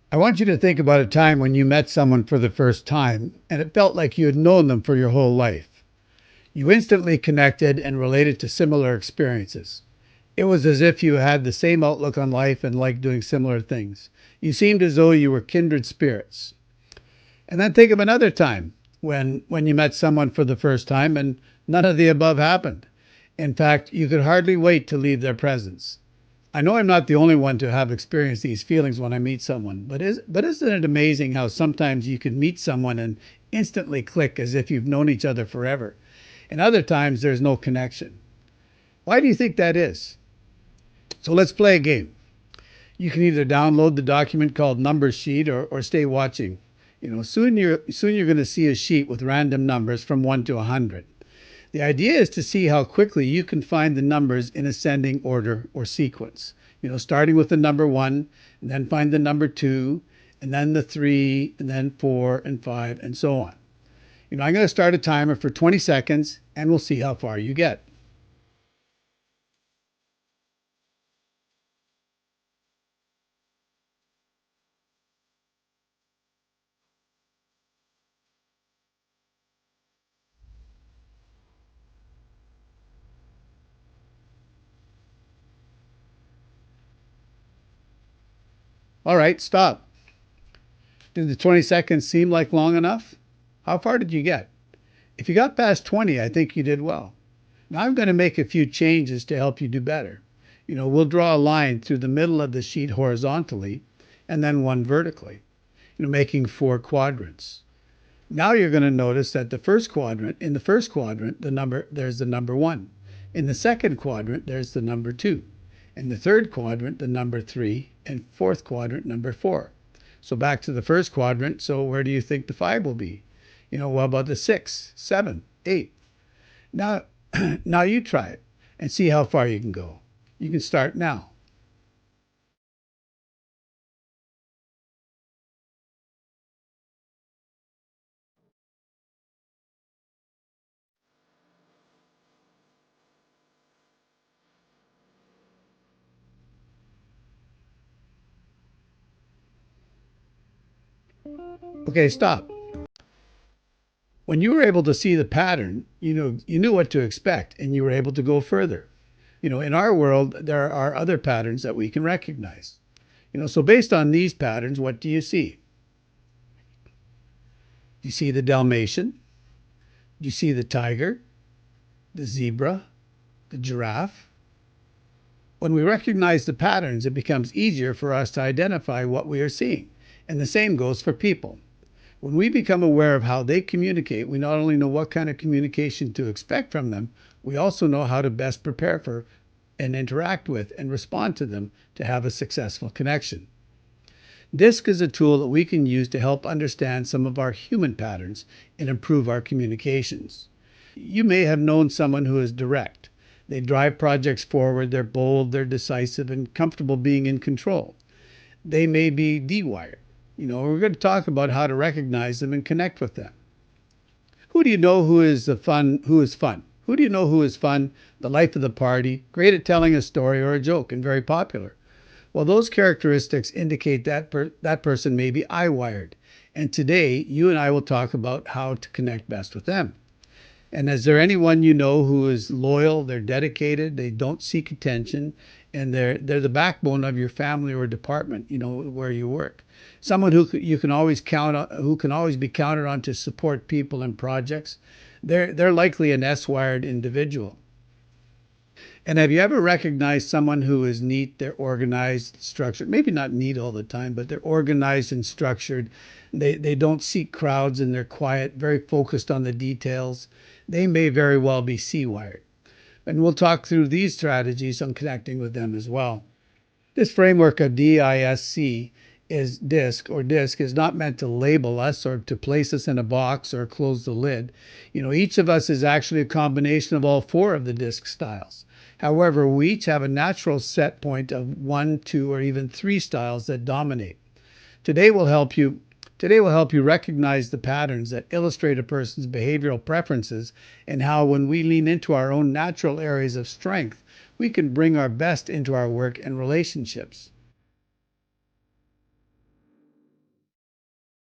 I want you to think about a time when you met someone for the first time and it felt like you had known them for your whole life. You instantly connected and related to similar experiences. It was as if you had the same outlook on life and liked doing similar things. You seemed as though you were kindred spirits. And then think of another time when you met someone for the first time and none of the above happened. In fact, you could hardly wait to leave their presence. I know I'm not the only one to have experienced these feelings when I meet someone, but isn't it amazing how sometimes you can meet someone and instantly click as if you've known each other forever, and other times there's no connection? Why do you think that is? So let's play a game. You can either download the document called Numbers Sheet or stay watching. Soon you're going to see a sheet with random numbers from 1 to 100. The idea is to see how quickly you can find the numbers in ascending order or sequence. Starting with the number 1, and then find the number 2, and then the 3, and then 4 and 5, and so on. I'm going to start a timer for 20 seconds, and we'll see how far you get. All right, stop. Did the 20 seconds seem like long enough? How far did you get? If you got past 20, I think you did well. Now I'm going to make a few changes to help you do better. We'll draw a line through the middle of the sheet horizontally and then one vertically, making 4 quadrants. Now you're going to notice that in the first quadrant, there's the number 1. In the second quadrant, there's the number 2. In the third quadrant, the number 3, and fourth quadrant, number 4. So back to the first quadrant. So where do you think the 5 will be? What about the 6, 7, 8? Now, now you try it and see how far you can go. You can start now. Okay, stop. When you were able to see the pattern, you knew what to expect and you were able to go further. In our world, there are other patterns that we can recognize. So based on these patterns, what do you see? You see the Dalmatian, you see the tiger, the zebra, the giraffe. When we recognize the patterns, it becomes easier for us to identify what we are seeing. And the same goes for people. When we become aware of how they communicate, we not only know what kind of communication to expect from them, we also know how to best prepare for and interact with and respond to them to have a successful connection. DISC is a tool that we can use to help understand some of our human patterns and improve our communications. You may have known someone who is direct. They drive projects forward, they're bold, they're decisive, and comfortable being in control. They may be dewired. We're going to talk about how to recognize them and connect with them. Who do you know who is fun? Who is fun? Who do you know who is fun, the life of the party, great at telling a story or a joke, and very popular? Well, those characteristics indicate that person may be eye-wired. And today, you and I will talk about how to connect best with them. And is there anyone you know who is loyal, they're dedicated, they don't seek attention, and they're the backbone of your family or department, where you work? Someone who you can always count on, who can always be counted on to support people and projects. They're likely an S-wired individual. And have you ever recognized someone who is neat, they're organized, structured, maybe not neat all the time, but they're organized and structured. They don't seek crowds and they're quiet, very focused on the details. They may very well be C-wired. And we'll talk through these strategies on connecting with them as well. This framework of DISC is DISC is not meant to label us or to place us in a box or close the lid. Each of us is actually a combination of all 4 of the DISC styles. However, we each have a natural set point of 1, 2, or even 3 styles that dominate. Today will help you Today will help you recognize the patterns that illustrate a person's behavioral preferences and how, when we lean into our own natural areas of strength, we can bring our best into our work and relationships.